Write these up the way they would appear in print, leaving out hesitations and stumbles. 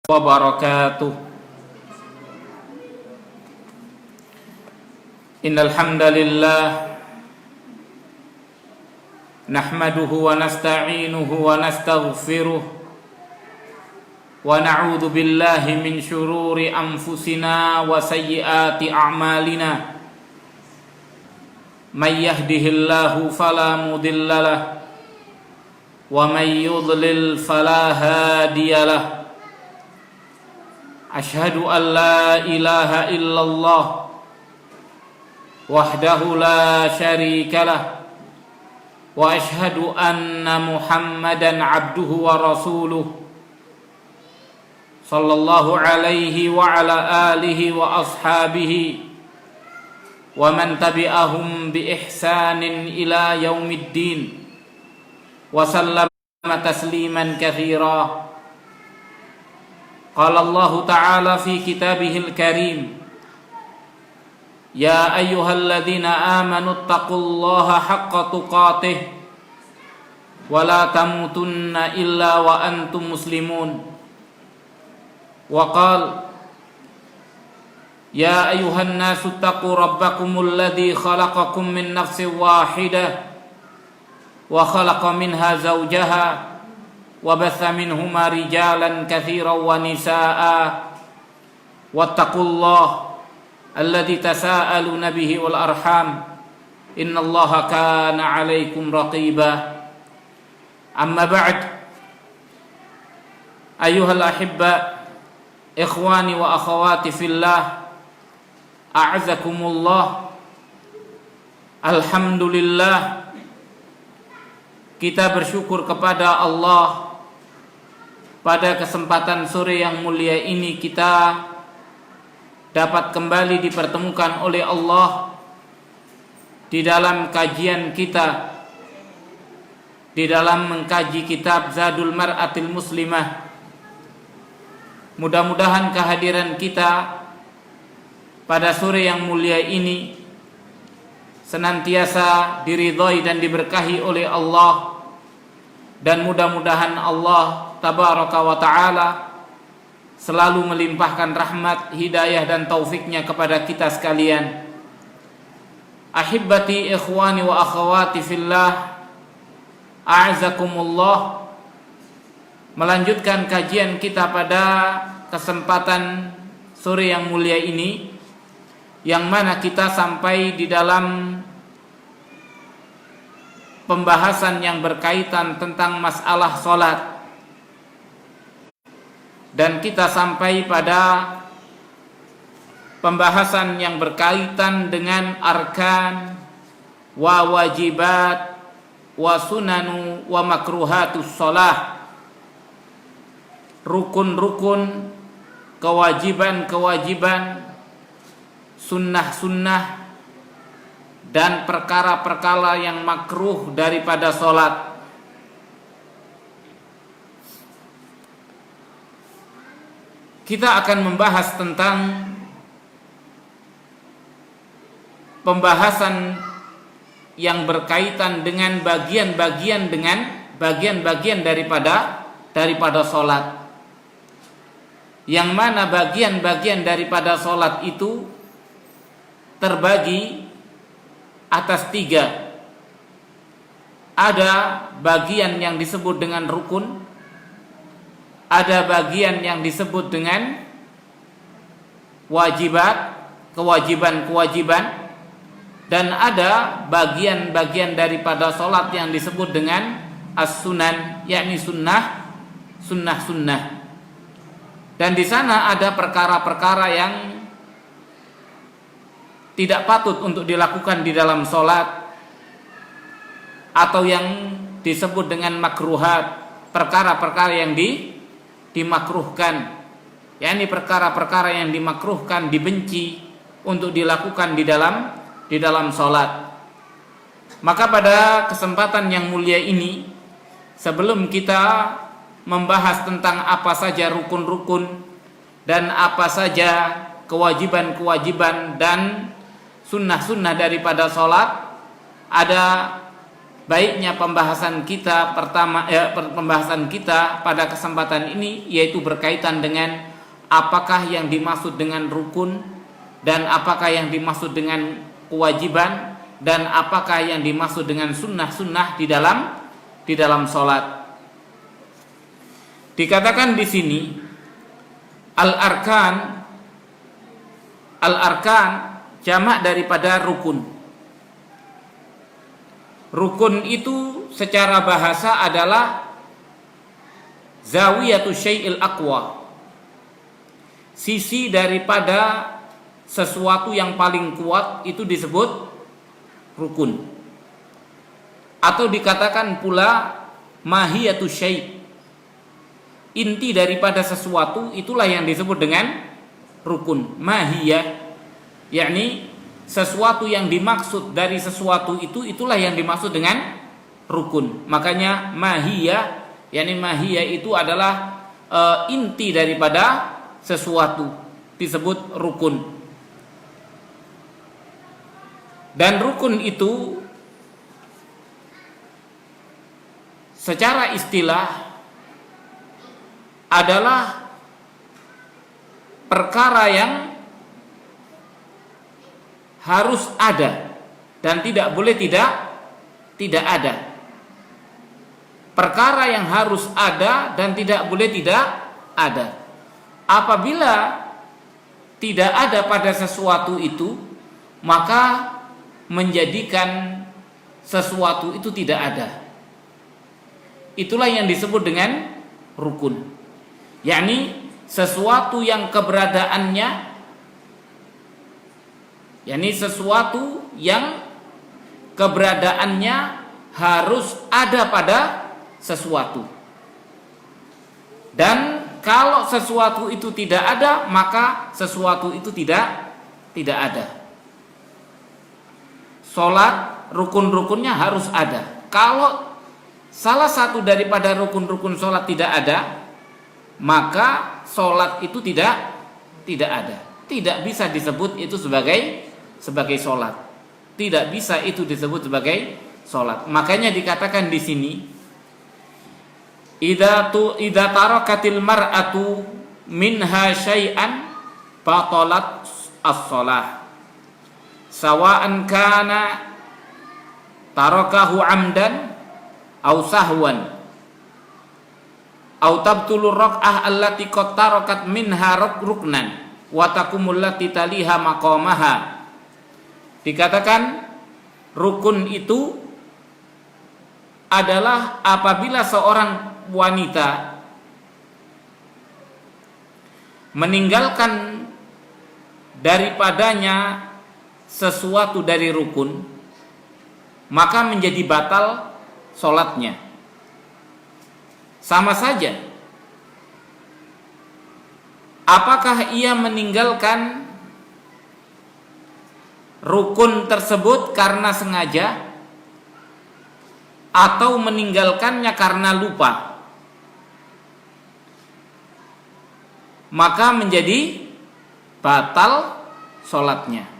wabarakatuh. Innal hamdalillah nahmaduhu wa nasta'inuhu wa nastaghfiruh wa na'udzu billahi min syururi anfusina wa sayyiati a'malina. May yahdihillahu fala mudhillalah wa may yudlil fala hadiyalah. Asyhadu an la ilaha illallah wahdahu la syarikalah wa asyhadu anna Muhammadan abduhu wa rasuluh sallallahu alaihi wa ala alihi wa ashabihi wa man tabi'ahum bi ihsanin ila yaumiddin wa sallama tasliman katsira. Qala Allah Ta'ala fi kitabihil karim, ya ayyuhalladzina amanu taqullaha haqqa tuqatih wa la tamutunna illa wa antum muslimun. Wa qala ya ayyuhan nasu taqu rabbakumul ladzi khalaqakum min nafsin wahidah wa khalaqa minha zawjaha wa batha minhuma rijalan katsiran wa nisaa wattaqullaha alladzi tasaaluna bihi wal arham innallaha kana 'alaikum raqiba. Amma ba'd, ayyuhal ahibba, ikhwani wa akhawati fillah, a'azakumullah. Alhamdulillah, kita bersyukur kepada Allah. Pada kesempatan sore yang mulia ini kita dapat kembali dipertemukan oleh Allah di dalam kajian kita, di dalam mengkaji kitab Zadul Mar'atil Muslimah. Mudah-mudahan kehadiran kita pada sore yang mulia ini senantiasa diridhai dan diberkahi oleh Allah, dan mudah-mudahan Allah tabaraka wa ta'ala selalu melimpahkan rahmat, hidayah dan taufiknya kepada kita sekalian. Ahibbati ikhwani wa akhawati fillah, a'azakumullah. Melanjutkan kajian kita pada kesempatan sore yang mulia ini, yang mana kita sampai di dalam pembahasan yang berkaitan tentang masalah salat, dan kita sampai pada pembahasan yang berkaitan dengan arkan wa wajibat wa sunanu wa makruhatus shalah, rukun-rukun, kewajiban-kewajiban, sunnah-sunnah, dan perkara-perkara yang makruh daripada salat. Kita akan membahas tentang pembahasan yang berkaitan dengan bagian-bagian daripada salat. Yang mana bagian-bagian daripada salat itu terbagi atas 3. Ada bagian yang disebut dengan rukun, ada bagian yang disebut dengan wajibat, kewajiban-kewajiban, dan ada bagian-bagian daripada salat yang disebut dengan as-sunan, yakni sunnah-sunnah. Dan di sana ada perkara-perkara yang tidak patut untuk dilakukan di dalam salat, atau yang disebut dengan makruhat, perkara-perkara yang dimakruhkan, yakni perkara-perkara yang dimakruhkan, dibenci untuk dilakukan di dalam salat. Maka pada kesempatan yang mulia ini, sebelum kita membahas tentang apa saja rukun-rukun dan apa saja kewajiban-kewajiban dan sunnah-sunnah daripada salat, ada baiknya pembahasan kita pembahasan kita pada kesempatan ini, yaitu berkaitan dengan apakah yang dimaksud dengan rukun dan apakah yang dimaksud dengan kewajiban dan apakah yang dimaksud dengan sunnah-sunnah di dalam salat. Dikatakan di sini al-arkan jamak daripada rukun. Rukun itu secara bahasa adalah zawiyatu syai'il aqwa, sisi daripada sesuatu yang paling kuat, itu disebut rukun. Atau dikatakan pula mahiyatu syai', inti daripada sesuatu, itulah yang disebut dengan rukun. Mahiyah, yakni sesuatu yang dimaksud dari sesuatu itu, itulah yang dimaksud dengan rukun. Makanya mahiyah, yakni mahiyah itu adalah inti daripada sesuatu, disebut rukun. Dan rukun itu secara istilah adalah perkara yang harus ada dan tidak boleh tidak ada. Perkara yang harus ada dan tidak boleh tidak ada. Apabila tidak ada pada sesuatu itu, maka menjadikan sesuatu itu tidak ada. Itulah yang disebut dengan rukun, yakni sesuatu yang keberadaannya, yakni sesuatu yang keberadaannya harus ada pada sesuatu. Dan kalau sesuatu itu tidak ada, maka sesuatu itu tidak ada. Salat rukun-rukunnya harus ada. Kalau salah satu daripada rukun-rukun salat tidak ada, maka salat itu tidak ada. Tidak bisa disebut itu sebagai salat. Tidak bisa itu disebut sebagai salat. Makanya dikatakan di sini, idza tarakatil mar'atu minha syai'an batalat as-shalah sawa'an kana tarakahu 'amdan aw sahwan aw tabtulu rak'ah allati qad tarakat minha ruknan wa taqumul lati taliha maqamaha. Dikatakan rukun itu adalah apabila seorang wanita meninggalkan daripadanya sesuatu dari rukun, maka menjadi batal sholatnya. Sama saja, apakah ia meninggalkan rukun tersebut karena sengaja atau meninggalkannya karena lupa, maka menjadi batal sholatnya.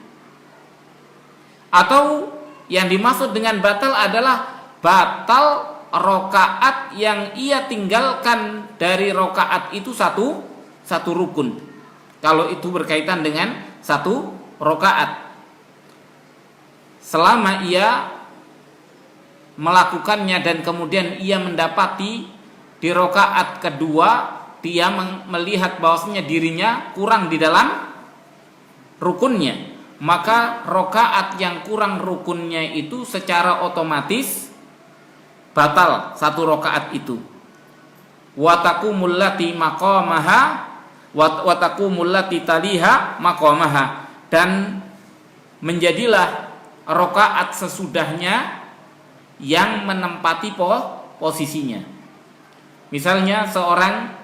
Atau yang dimaksud dengan batal adalah batal rokaat yang ia tinggalkan dari rokaat itu satu rukun. Kalau itu berkaitan dengan satu rokaat, selama ia melakukannya dan kemudian ia mendapati di rokaat kedua dia melihat bahwasanya dirinya kurang di dalam rukunnya, maka rokaat yang kurang rukunnya itu secara otomatis batal satu rokaat itu. Watakumul lati maqamaha watakumul lati taliha maqamaha, dan menjadilah rokaat sesudahnya yang menempati posisinya. Misalnya seorang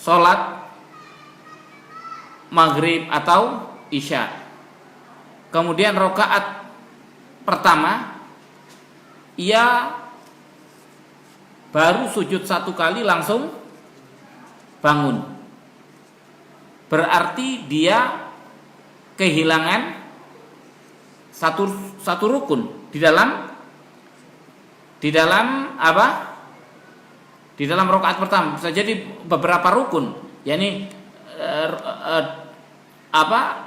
sholat maghrib atau isya, kemudian rokaat pertama ia baru sujud satu kali langsung bangun, berarti dia kehilangan satu rukun di dalam di dalam apa? Di dalam rakaat pertama bisa jadi beberapa rukun, yakni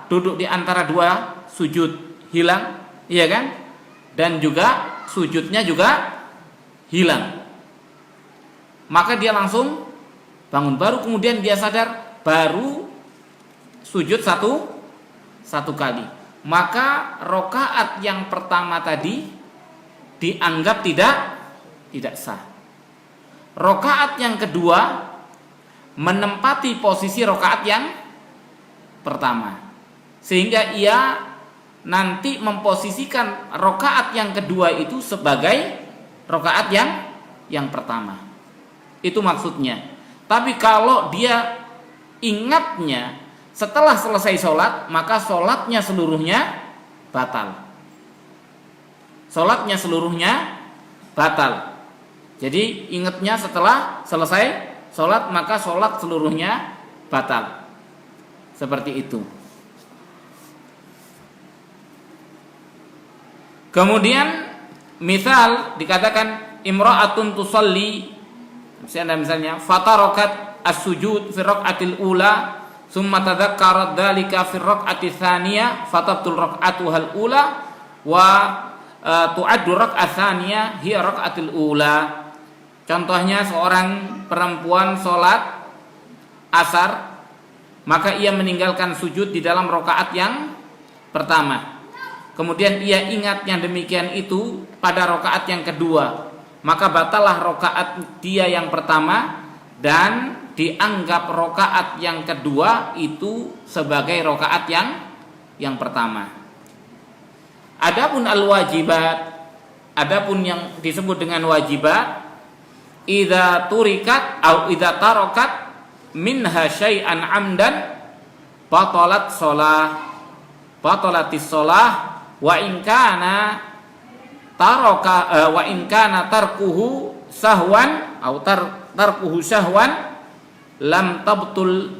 duduk di antara dua sujud hilang, iya kan? Dan juga sujudnya juga hilang. Maka dia langsung bangun, baru kemudian dia sadar, baru sujud satu kali. Maka rakaat yang pertama tadi dianggap tidak sah. Rakaat yang kedua menempati posisi rakaat yang pertama, sehingga ia nanti memposisikan rakaat yang kedua itu sebagai rakaat yang pertama. Itu maksudnya. Tapi kalau dia ingatnya setelah selesai sholat, maka sholatnya seluruhnya batal. Sholatnya seluruhnya batal. Jadi ingatnya setelah selesai sholat, maka sholat seluruhnya batal. Seperti itu. Kemudian misal dikatakan imra'atun tusalli, misalnya fatarakat as-sujud fi raq'atil ula summa tadzakkarat dzalika fi raq'ati tsaniyah fatabtul raq'atuhal ula wa tu'addu raq'at tsaniyah hiya raq'atil ula. Contohnya seorang perempuan sholat asar, maka ia meninggalkan sujud di dalam rakaat yang pertama. Kemudian ia ingat yang demikian itu pada rakaat yang kedua, maka batallah rakaat dia yang pertama dan dianggap rakaat yang kedua itu sebagai rakaat yang pertama. Adapun al-wajibat, adapun yang disebut dengan wajibat, idza turikat atau idza tarakat minha syai'an amdan batalatis shalah wa in kana tarkuhu sahwan atau tarkuhu sahwan lam tabtul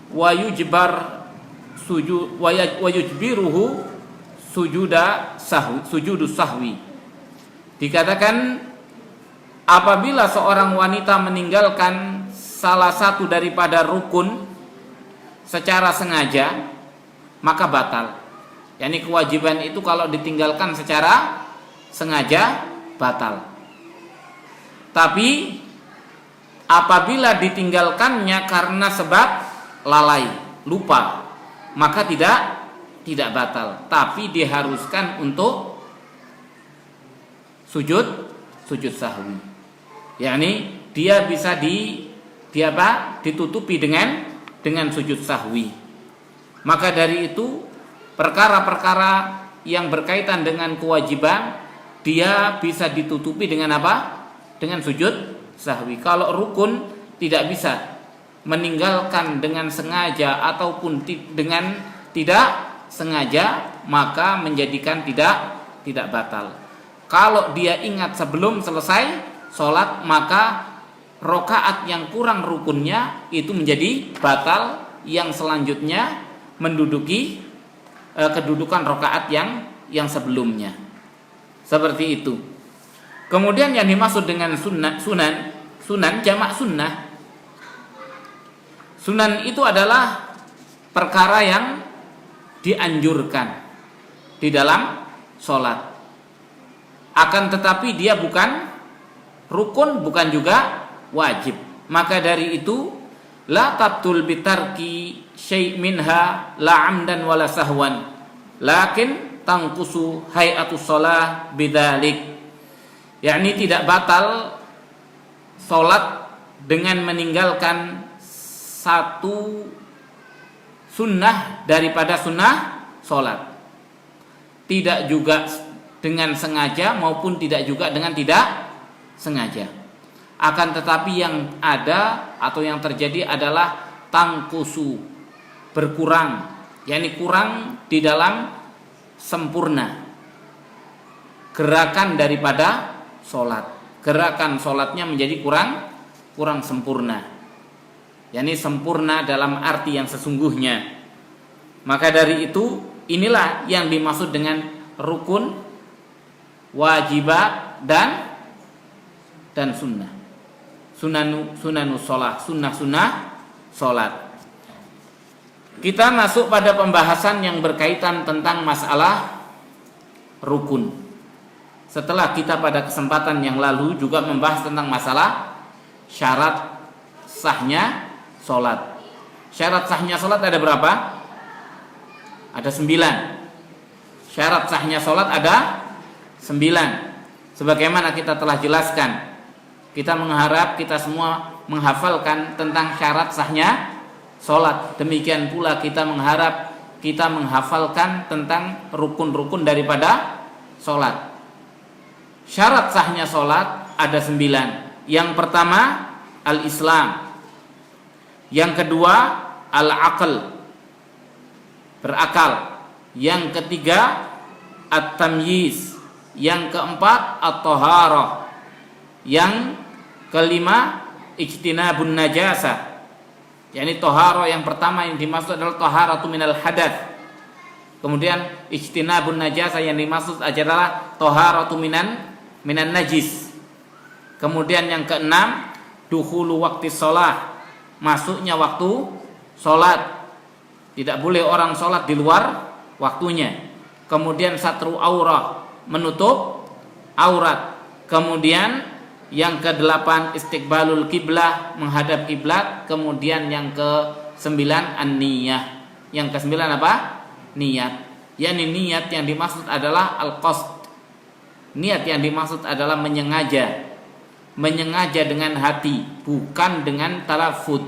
wa yujbiruhu sujudu sahwi. Dikatakan apabila seorang wanita meninggalkan salah satu daripada rukun secara sengaja, maka batal. Yani kewajiban itu kalau ditinggalkan secara sengaja batal. Tapi apabila ditinggalkannya karena sebab lalai, lupa, maka tidak batal, tapi diharuskan untuk sujud sahwi. Yakni dia bisa ditutupi dengan sujud sahwi. Maka dari itu perkara-perkara yang berkaitan dengan kewajiban dia bisa ditutupi dengan apa? Dengan sujud sahwi. Kalau rukun tidak bisa, meninggalkan dengan sengaja ataupun dengan tidak sengaja, maka menjadikan tidak batal. Kalau dia ingat sebelum selesai sholat, maka rakaat yang kurang rukunnya itu menjadi batal, yang selanjutnya menduduki kedudukan rakaat yang sebelumnya. Seperti itu. Kemudian yang dimaksud dengan sunan jamak sunnah. Sunan itu adalah perkara yang dianjurkan di dalam sholat. Akan tetapi dia bukan rukun, bukan juga wajib. Maka dari itu la tabtul bitarki syai' minha la amdan wala sahwan, lakin tangkusu hayatus shalah bidzalik. Yakni tidak batal salat dengan meninggalkan satu sunnah daripada sunnah salat. Tidak juga dengan sengaja maupun tidak juga dengan tidak sengaja. Akan tetapi yang ada atau yang terjadi adalah tangkusu, berkurang, yakni kurang di dalam sempurna gerakan daripada sholat. Gerakan sholatnya menjadi kurang sempurna, yakni sempurna dalam arti yang sesungguhnya. Maka dari itu inilah yang dimaksud dengan rukun, wajibat dan dan sunnah. Sunanus sholat, sunnah sholat. Kita masuk pada pembahasan yang berkaitan tentang masalah rukun. Setelah kita pada kesempatan yang lalu juga membahas tentang masalah syarat sahnya sholat. Syarat sahnya sholat ada berapa? Ada 9. Syarat sahnya sholat ada 9. Sebagaimana kita telah jelaskan, kita mengharap kita semua menghafalkan tentang syarat sahnya sholat. Demikian pula kita mengharap kita menghafalkan tentang rukun-rukun daripada sholat. Syarat sahnya sholat ada 9. Yang pertama al-Islam. Yang kedua al-aql, berakal. Yang ketiga at-tamyiz. Yang keempat at-taharah. Yang kelima ijtinabun najasah. yakni taharah yang pertama yang dimaksud adalah taharatu minal hadath. Kemudian ijtinabun najasah yang dimaksud adalah taharatu minan najis. Kemudian yang keenam dukhulu waqti shalah, masuknya waktu salat. Tidak boleh orang salat di luar waktunya. Kemudian satru aurah, menutup aurat. Kemudian yang ke-8 istiqbalul kiblah, menghadap kiblat. Kemudian yang ke-9 an-niyah. Yang ke-9 apa? Niat. yakni niat yang dimaksud adalah al-qasd. Niat yang dimaksud adalah menyengaja. Menyengaja dengan hati, bukan dengan talafud,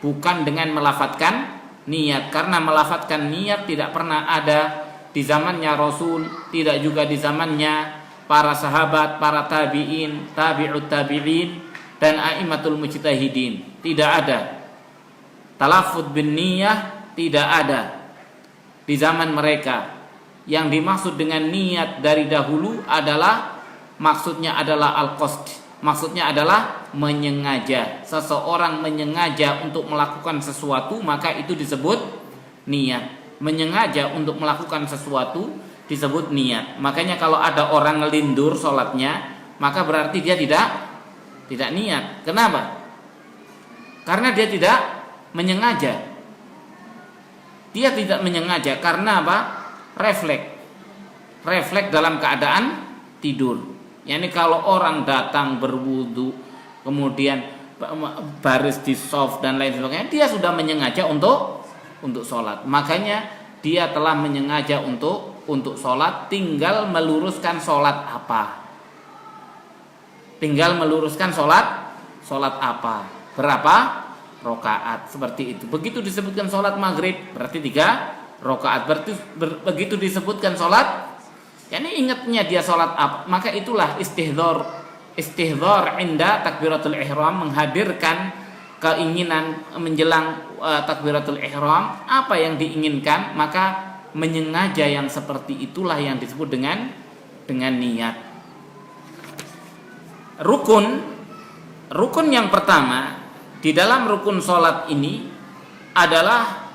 bukan dengan melafatkan niat. Karena melafatkan niat tidak pernah ada di zamannya Rasul, tidak juga di zamannya para sahabat, para tabi'in, tabi'ut tabi'in, dan a'immatul mujtahidin. Tidak ada. Talafud bin niyah tidak ada di zaman mereka. Yang dimaksud dengan niat dari dahulu adalah, maksudnya adalah al-qasd. Maksudnya adalah menyengaja. Seseorang menyengaja untuk melakukan sesuatu, maka itu disebut niat. Menyengaja untuk melakukan sesuatu disebut niat. Makanya kalau ada orang ngelindur sholatnya, maka berarti dia tidak niat. Kenapa? Karena dia tidak menyengaja. Dia tidak menyengaja karena apa? Refleks dalam keadaan tidur. Yani kalau orang datang berwudu, kemudian baris di shaf dan lain sebagainya, dia sudah menyengaja untuk sholat. Makanya dia telah menyengaja untuk sholat, tinggal meluruskan sholat apa. Tinggal meluruskan sholat apa. Berapa rakaat, seperti itu. Begitu disebutkan sholat maghrib, berarti 3 rakaat. Begitu disebutkan sholat, yakni ingatnya dia sholat apa, maka itulah istihdhar inda takbiratul ihram, menghadirkan keinginan menjelang takbiratul ihram, apa yang diinginkan, maka menyengaja yang seperti itulah yang disebut dengan niat. Rukun yang pertama di dalam rukun sholat ini adalah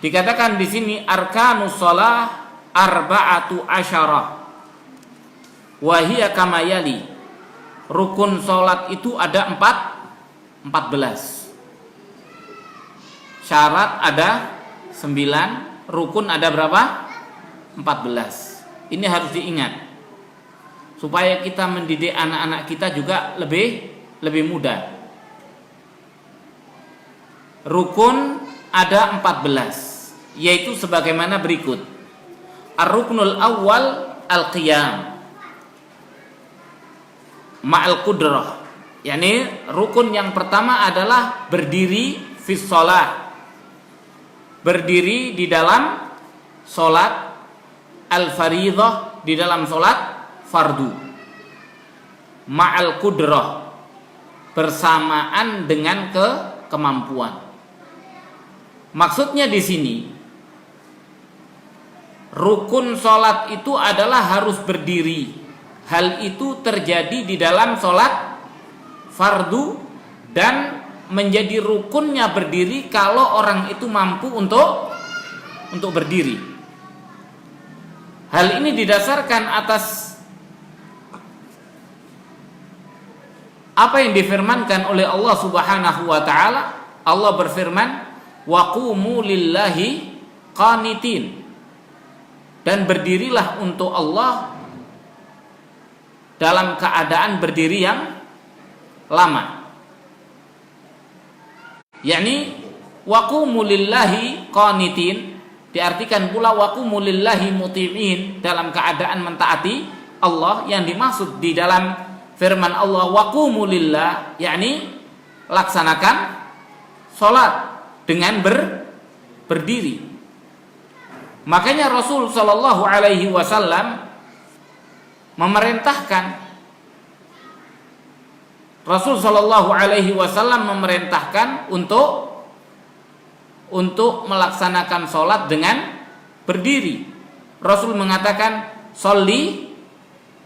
dikatakan di sini arkanus sholah arba'atu asyarah wa hiya kama yali. Rukun sholat itu ada 14. Syarat ada 9, rukun ada berapa? 14. Ini harus diingat supaya kita mendidik anak-anak kita juga lebih mudah. Rukun ada 14, yaitu sebagaimana berikut. Ar-ruknul awal al-qiyam ma'al qudrah. Yani rukun yang pertama adalah berdiri fi shalah. Berdiri di dalam salat al-fardhah, di dalam salat fardu. Ma'al qudrah, bersamaan dengan kemampuan. Maksudnya di sini rukun sholat itu adalah harus berdiri. Hal itu terjadi di dalam sholat fardu dan menjadi rukunnya berdiri kalau orang itu mampu untuk berdiri. Hal ini didasarkan atas apa yang difirmankan oleh Allah Subhanahu wa taala. Allah berfirman, "Wa qumu lillahi qanitin." Dan berdirilah untuk Allah dalam keadaan berdiri yang lama. Yakni wa qumu lillahi qanitin diartikan pula wa qumu lillahi muti'in, dalam keadaan mentaati Allah. Yang dimaksud di dalam firman Allah wa qumu lillah, yakni laksanakan salat dengan berdiri. Makanya Rasul sallallahu alaihi wasallam memerintahkan untuk melaksanakan salat dengan berdiri. Rasul mengatakan, "Sholli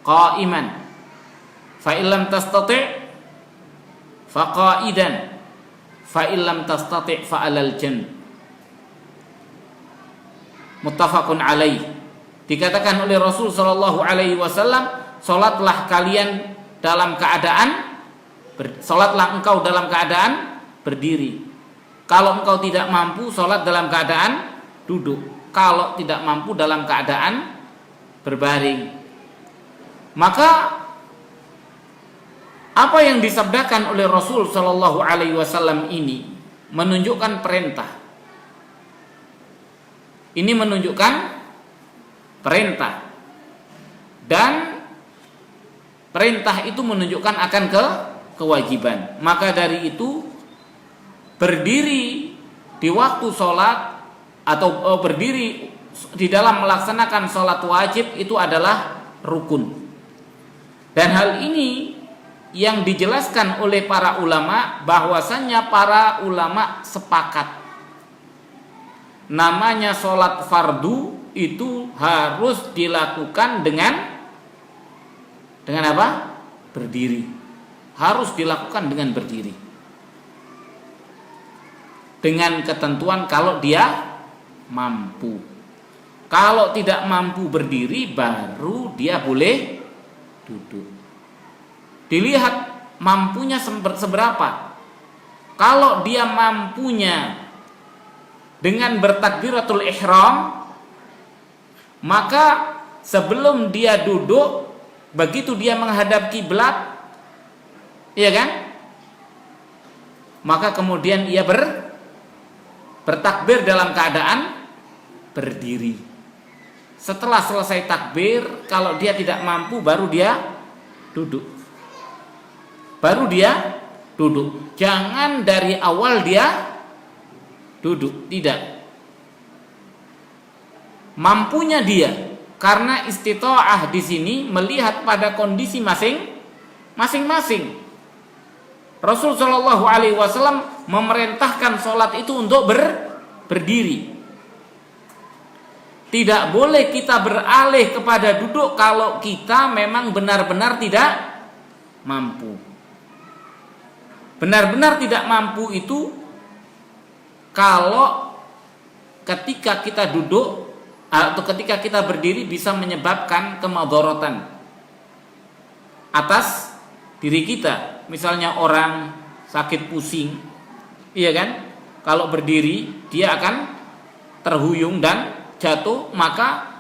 qa'iman, fa illam tastati' fa qa'idan, fa illam tastati' fa 'alal janb." Muttafaqun alaih. Dikatakan oleh Rasul sallallahu alaihi wasallam, salatlah engkau dalam keadaan berdiri. Kalau engkau tidak mampu, salat dalam keadaan duduk. Kalau tidak mampu, dalam keadaan berbaring. Maka apa yang disabdakan oleh Rasul sallallahu alaihi wasallam ini menunjukkan perintah. Ini menunjukkan perintah, dan perintah itu menunjukkan akan kewajiban. Maka dari itu berdiri di waktu sholat atau berdiri di dalam melaksanakan sholat wajib itu adalah rukun. Dan hal ini yang dijelaskan oleh para ulama, bahwasannya para ulama sepakat namanya sholat fardu itu harus dilakukan dengan apa? Berdiri. Harus dilakukan dengan berdiri. Dengan ketentuan kalau dia mampu. Kalau tidak mampu berdiri, baru dia boleh duduk. Dilihat mampunya seberapa. Kalau dia mampunya dengan bertakbiratul ihram, maka sebelum dia duduk, begitu dia menghadap kiblat, iya kan? Maka kemudian ia bertakbir dalam keadaan berdiri. Setelah selesai takbir, kalau dia tidak mampu, baru dia duduk. Jangan dari awal dia duduk, tidak. Mampunya dia, karena istita'ah di sini melihat pada kondisi masing-masing. Rasul Shallallahu Alaihi Wasallam memerintahkan sholat itu untuk berdiri. Tidak boleh kita beralih kepada duduk kalau kita memang benar-benar tidak mampu. Benar-benar tidak mampu itu kalau ketika kita duduk atau ketika kita berdiri bisa menyebabkan kemadharatan atas diri kita. Misalnya orang sakit pusing, iya kan? Kalau berdiri dia akan terhuyung dan jatuh, maka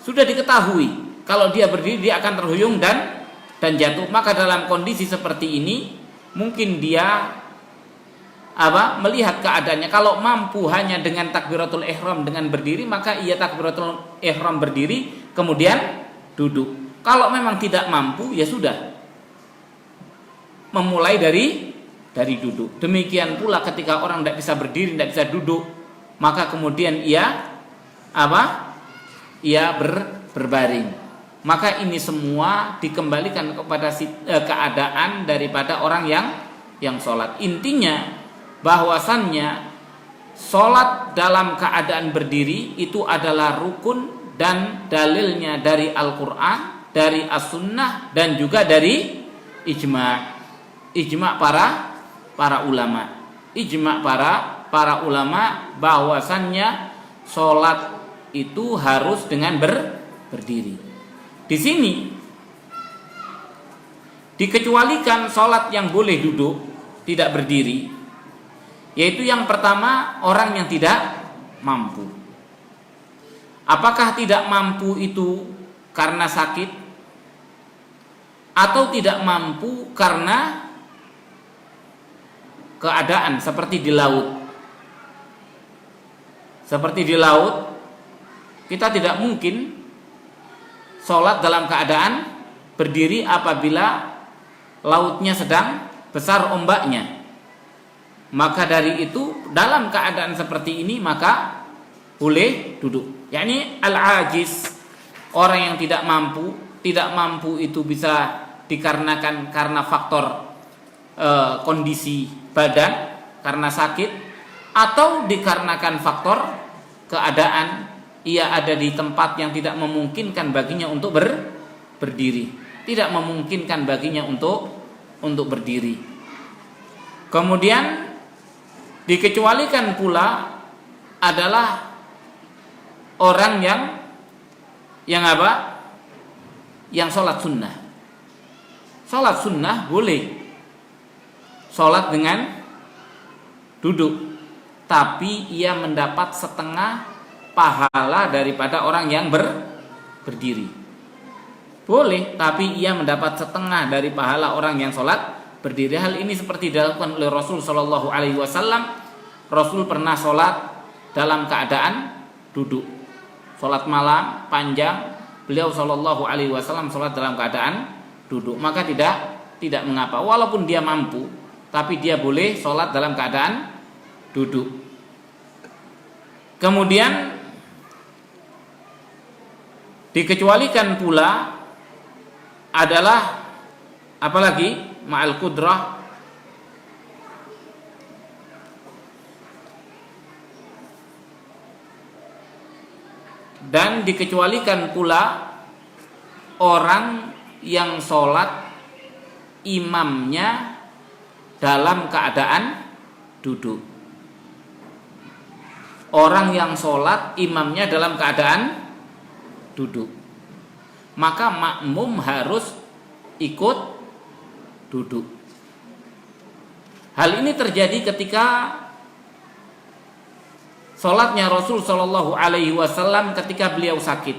sudah diketahui kalau dia berdiri dia akan terhuyung dan jatuh. Maka dalam kondisi seperti ini mungkin dia melihat keadaannya. Kalau mampu hanya dengan takbiratul ihram dengan berdiri, maka ia takbiratul ihram berdiri kemudian duduk. Kalau memang tidak mampu, ya sudah, memulai dari duduk. Demikian pula ketika orang tidak bisa berdiri, tidak bisa duduk, maka kemudian ia berbaring. Maka ini semua dikembalikan kepada keadaan daripada orang yang sholat. Intinya bahwasannya sholat dalam keadaan berdiri itu adalah rukun, dan dalilnya dari Al-Quran, dari As-Sunnah, dan juga dari ijma' para ulama. Ijma' para ulama bahwasannya sholat itu harus dengan berdiri. Di sini Dikecualikan sholat yang boleh duduk, tidak berdiri, yaitu yang pertama orang yang tidak mampu. Apakah tidak mampu itu karena sakit, atau tidak mampu karena keadaan seperti di laut? Seperti di laut, kita tidak mungkin sholat dalam keadaan berdiri apabila lautnya sedang besar ombaknya. Maka dari itu dalam keadaan seperti ini maka boleh duduk. Yakni al-ajiz, orang yang tidak mampu. Tidak mampu itu bisa dikarenakan karena faktor kondisi badan, karena sakit, atau dikarenakan faktor keadaan ia ada di tempat yang tidak memungkinkan baginya untuk berdiri. Tidak memungkinkan baginya untuk berdiri. Kemudian dikecualikan pula adalah orang yang apa? Yang sholat sunnah. Sholat sunnah boleh sholat dengan duduk, tapi ia mendapat setengah pahala daripada orang yang berdiri. Boleh, tapi ia mendapat setengah dari pahala orang yang sholat berdiri. Hal ini seperti dilakukan oleh Rasul Shallallahu Alaihi Wasallam. Rasul pernah sholat dalam keadaan duduk, sholat malam panjang. Beliau Shallallahu Alaihi Wasallam sholat dalam keadaan duduk, maka tidak mengapa. Walaupun dia mampu, tapi dia boleh sholat dalam keadaan duduk. Kemudian dikecualikan pula adalah apalagi ma'al qudrah, dan dikecualikan pula orang yang sholat imamnya dalam keadaan duduk. Orang yang sholat imamnya dalam keadaan duduk, maka makmum harus ikut duduk. Hal ini terjadi ketika sholatnya Rasul Shallallahu Alaihi Wasallam ketika beliau sakit,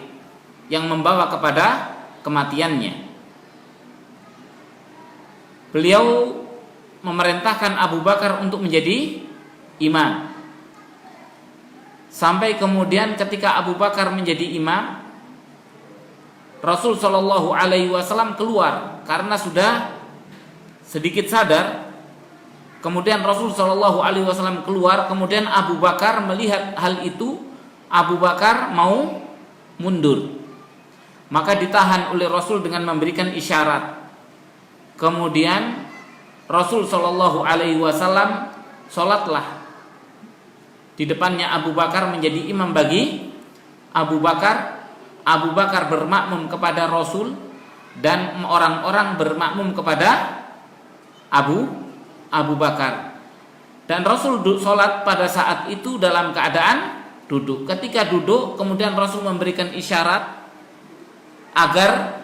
yang membawa kepada kematiannya. Beliau memerintahkan Abu Bakar untuk menjadi imam. Sampai kemudian ketika Abu Bakar menjadi imam, Rasul Shallallahu Alaihi Wasallam keluar karena sudah sedikit sadar. Kemudian Rasul Shallallahu Alaihi Wasallam keluar, kemudian Abu Bakar melihat hal itu, Abu Bakar mau mundur, maka ditahan oleh Rasul dengan memberikan isyarat. Kemudian Rasul Shallallahu Alaihi Wasallam sholatlah di depannya Abu Bakar menjadi imam bagi Abu Bakar. Abu Bakar bermakmum kepada Rasul dan orang-orang bermakmum kepada Abu Bakar. Dan Rasul sholat pada saat itu dalam keadaan duduk. Ketika duduk, kemudian Rasul memberikan isyarat agar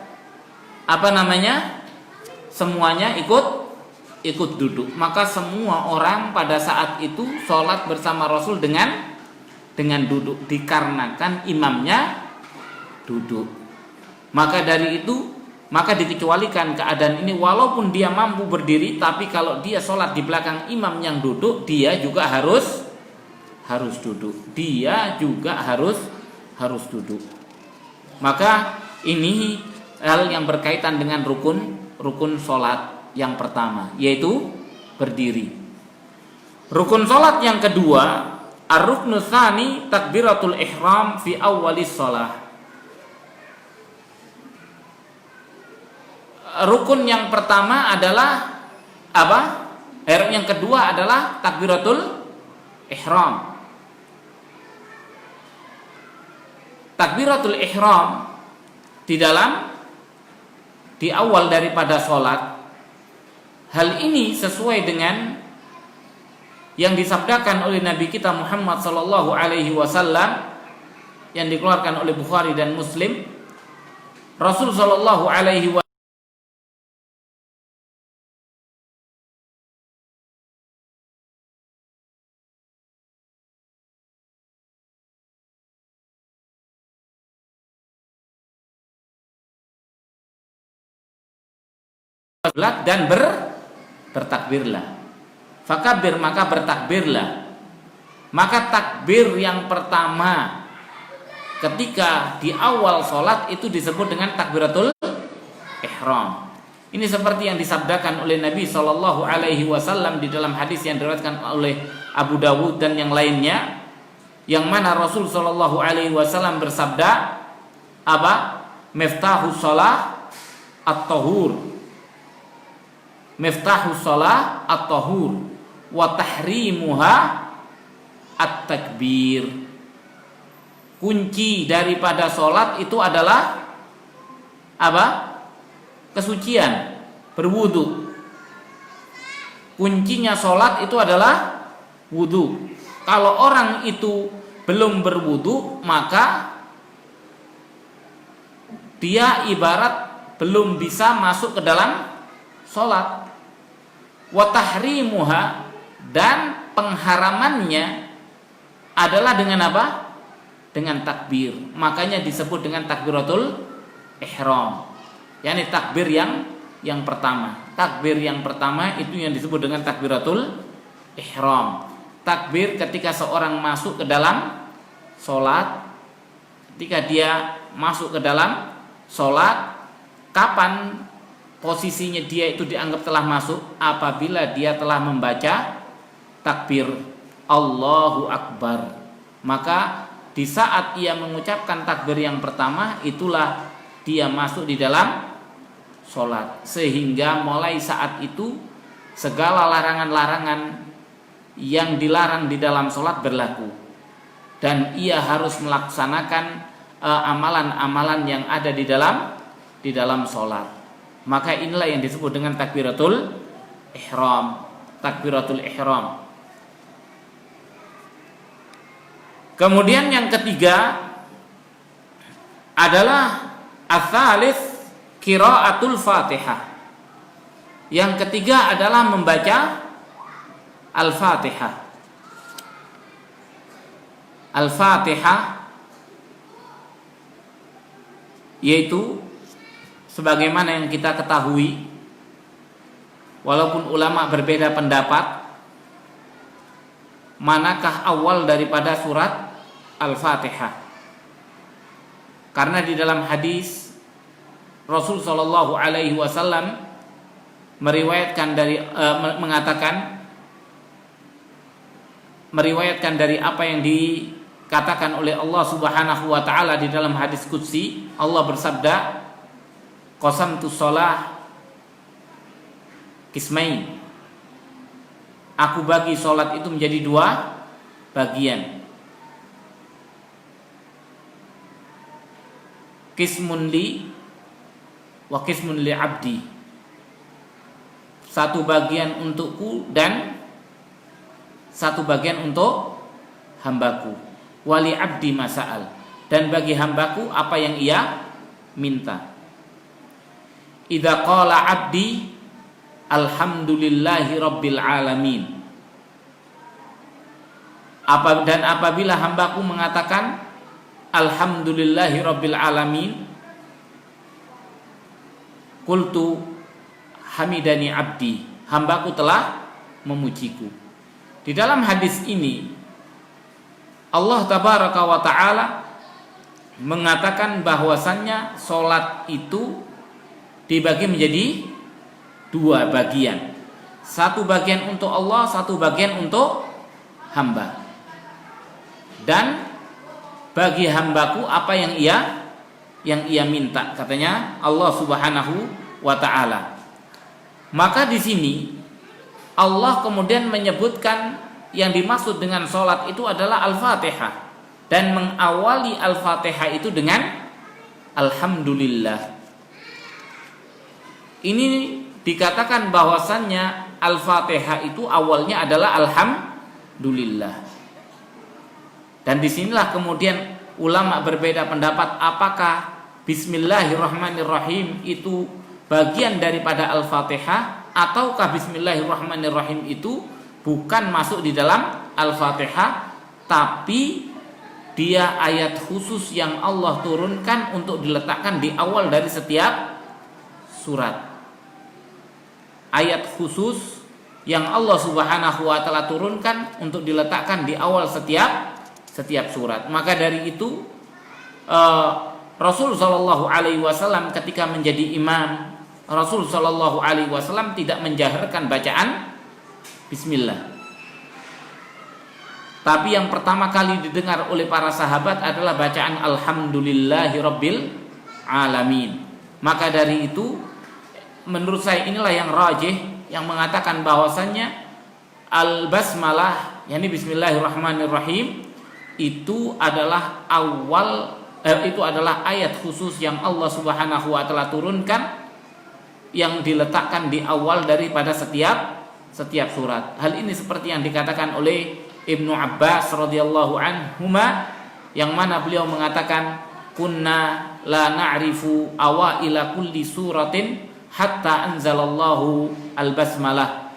semuanya ikut duduk. Maka semua orang pada saat itu sholat bersama Rasul dengan duduk, dikarenakan imamnya duduk. Maka dari itu, maka dikecualikan keadaan ini, walaupun dia mampu berdiri, tapi kalau dia sholat di belakang imam yang duduk, dia juga harus duduk. Dia juga harus duduk. Maka ini hal yang berkaitan dengan rukun sholat yang pertama, yaitu berdiri. Rukun sholat yang kedua, ar-ruknu tsani takbiratul ihram fi awwalis shalah. Rukun yang pertama adalah apa? Yang kedua adalah takbiratul ihram. Takbiratul ihram di awal daripada sholat. Hal ini sesuai dengan yang disabdakan oleh Nabi kita Muhammad sallallahu alaihi wasallam yang dikeluarkan oleh Bukhari dan Muslim. Rasul sallallahu alaihi wasallam salat dan bertakbirlah. Fakabir, maka bertakbirlah. Maka takbir yang pertama ketika di awal salat itu disebut dengan takbiratul ihram. Ini seperti yang disabdakan oleh Nabi Shallallahu Alaihi Wasallam di dalam hadis yang diriwayatkan oleh Abu Dawud dan yang lainnya, yang mana Rasul Shallallahu Alaihi Wasallam bersabda, apa? Miftahus shalah at-tahur, miftahus shalah at-tahur, wa tahrimuha at-takbir. Kunci daripada sholat itu adalah apa? Kesucian, berwudu. Kuncinya sholat itu adalah wudu. Kalau orang itu belum berwudu, maka dia ibarat belum bisa masuk ke dalam sholat. Wa tahrimuha, dan pengharamannya adalah dengan apa? Dengan takbir. Makanya disebut dengan takbiratul ihram. Yani takbir yang pertama. Takbir yang pertama itu yang disebut dengan takbiratul ihram. Takbir ketika seorang masuk ke dalam sholat. Ketika dia masuk ke dalam sholat, kapan posisinya dia itu dianggap telah masuk? Apabila dia telah membaca takbir Allahu Akbar. Maka di saat ia mengucapkan takbir yang pertama, itulah dia masuk di dalam sholat. Sehingga mulai saat itu segala larangan-larangan yang dilarang di dalam sholat berlaku, dan ia harus melaksanakan amalan-amalan yang ada di dalam sholat. Maka inilah yang disebut dengan takbiratul ihram. Takbiratul ihram. Kemudian yang ketiga adalah ats-tsalits qiraatul Fatihah. Yang ketiga adalah membaca Al-Fatihah. Al-Fatihah yaitu sebagaimana yang kita ketahui, walaupun ulama berbeda pendapat manakah awal daripada surat Al-Fatihah. Karena di dalam hadis Rasul Shallallahu Alaihi Wasallam meriwayatkan dari apa yang dikatakan oleh Allah Subhanahu wa taala di dalam hadis qudsi. Allah bersabda, qasamtu shalah qismain. Aku bagi sholat itu menjadi dua bagian. Qismun li wa qismun li abdi. Satu bagian untukku dan satu bagian untuk hambaku. Wali abdi masa'al, dan bagi hambaku apa yang ia minta. Idza qala abdi alhamdulillahi rabbil alamin. Dan apabila hambaku mengatakan alhamdulillahi rabbil alamin, qultu hamidani abdi, hambaku telah memujiku. Di dalam hadis ini Allah tabaraka wa taala mengatakan bahwasannya salat itu dibagi menjadi dua bagian. Satu bagian untuk Allah, satu bagian untuk hamba. Dan bagi hambaku apa yang ia minta, katanya Allah Subhanahu wa taala. Maka di sini Allah kemudian menyebutkan yang dimaksud dengan sholat itu adalah Al-Fatihah, dan mengawali Al-Fatihah itu dengan Alhamdulillah. Ini dikatakan bahwasannya Al-Fatihah itu awalnya adalah Alhamdulillah. Dan disinilah kemudian ulama berbeda pendapat apakah Bismillahirrahmanirrahim itu bagian daripada Al-Fatihah, ataukah Bismillahirrahmanirrahim itu bukan masuk di dalam Al-Fatihah, tapi dia ayat khusus yang Allah turunkan untuk diletakkan di awal dari setiap surat. ayat khusus yang Allah Subhanahu wa taala turunkan untuk diletakkan di awal setiap surat. Maka dari itu Rasul sallallahu alaihi wasallam ketika menjadi imam, Rasul sallallahu alaihi wasallam tidak menjaharkan bacaan bismillah. Tapi yang pertama kali didengar oleh para sahabat adalah bacaan alhamdulillahirabbil alamin. Maka dari itu menurut saya inilah yang rajih, yang mengatakan bahwasannya al-basmalah, yakni bismillahirrahmanirrahim, itu adalah itu adalah ayat khusus yang Allah Subhanahu wa taala turunkan yang diletakkan di awal daripada setiap surat. Hal ini seperti yang dikatakan oleh Ibnu Abbas radhiyallahu anhuma, yang mana beliau mengatakan kunna la na'rifu awaila kulli suratin hatta anzalallahu al-basmalah.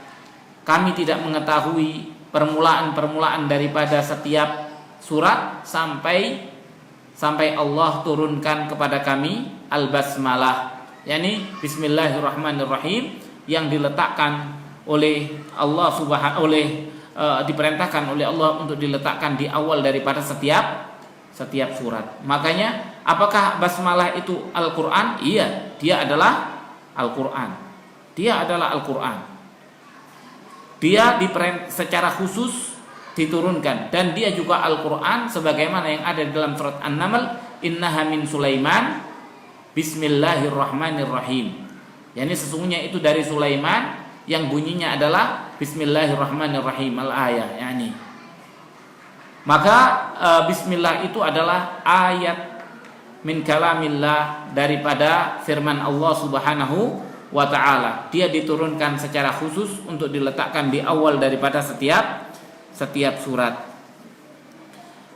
Kami tidak mengetahui permulaan-permulaan daripada setiap surat sampai Allah turunkan kepada kami al-basmalah, yakni bismillahirrahmanirrahim, yang diletakkan oleh Allah diperintahkan oleh Allah untuk diletakkan di awal daripada setiap surat. Makanya apakah basmalah itu Al-Qur'an? Iya, dia adalah Al-Qur'an. Dia adalah Al-Qur'an. Dia secara khusus diturunkan, dan dia juga Al-Qur'an sebagaimana yang ada di dalam surat An-Naml, innaha min Sulaiman bismillahirrahmanirrahim. Yani sesungguhnya itu dari Sulaiman, yang bunyinya adalah bismillahirrahmanirrahim al-ayah, yani. Maka bismillah itu adalah ayat min kalamillah, daripada firman Allah Subhanahu wa taala. Dia diturunkan secara khusus untuk diletakkan di awal daripada setiap surat.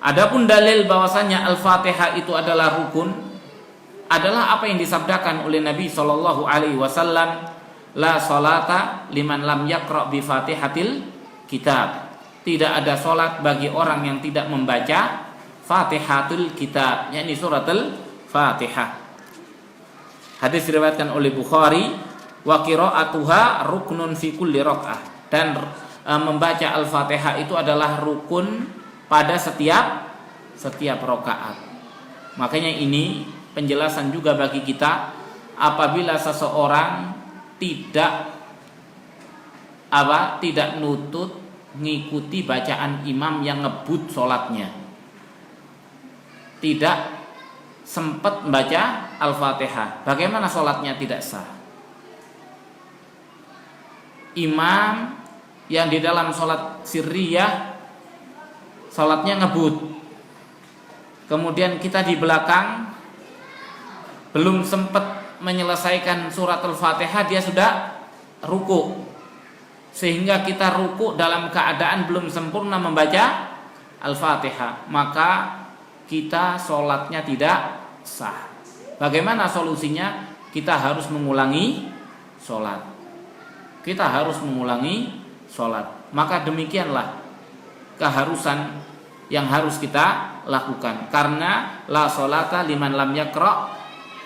Adapun dalil bahwasanya Al-Fatihah itu adalah rukun adalah apa yang disabdakan oleh Nabi sallallahu alaihi wasallam, la salata liman lam yaqra bi Fatihatil kitab. Tidak ada salat bagi orang yang tidak membaca Fatihatul kitab, yakni suratul Fatihah. Hadis diriwayatkan oleh Bukhari, wa qiraatuha ruknun fi kulli rakaah, dan membaca Al-Fatihah itu adalah rukun pada setiap rakaat. Makanya ini penjelasan juga bagi kita apabila seseorang tidak nutut ngikuti bacaan imam yang ngebut sholatnya, tidak sempat membaca Al-Fatihah, bagaimana sholatnya tidak sah? Imam yang di dalam sholat sirriyah sholatnya ngebut, kemudian kita di belakang belum sempat menyelesaikan surat Al-Fatihah, dia sudah ruku, sehingga kita ruku dalam keadaan belum sempurna membaca Al-Fatihah, maka kita sholatnya tidak sah. Bagaimana solusinya? Kita harus mengulangi sholat. Maka demikianlah keharusan yang harus kita lakukan, karena la sholata liman lam yaqra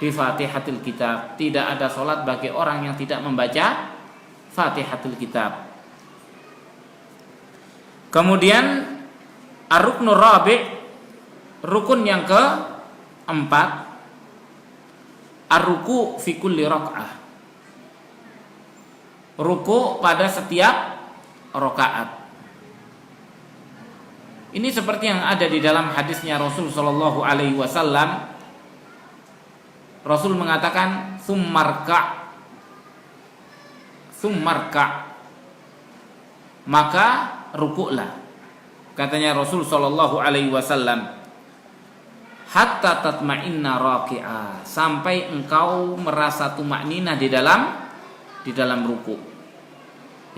bi Fatihatil kitab. Tidak ada sholat bagi orang yang tidak membaca Fatihatul kitab. Kemudian ar-ruknur rabi', rukun yang keempat, ar-ruku fi kulli raka'ah, ruku pada setiap rakaat. Ini seperti yang ada di dalam hadisnya Rasul sallallahu alaihi wasallam. Rasul mengatakan summarka, maka rukuklah, katanya Rasul sallallahu alaihi wasallam, hatta tatma'inna raki'a, sampai engkau merasa tumakninah di dalam ruku.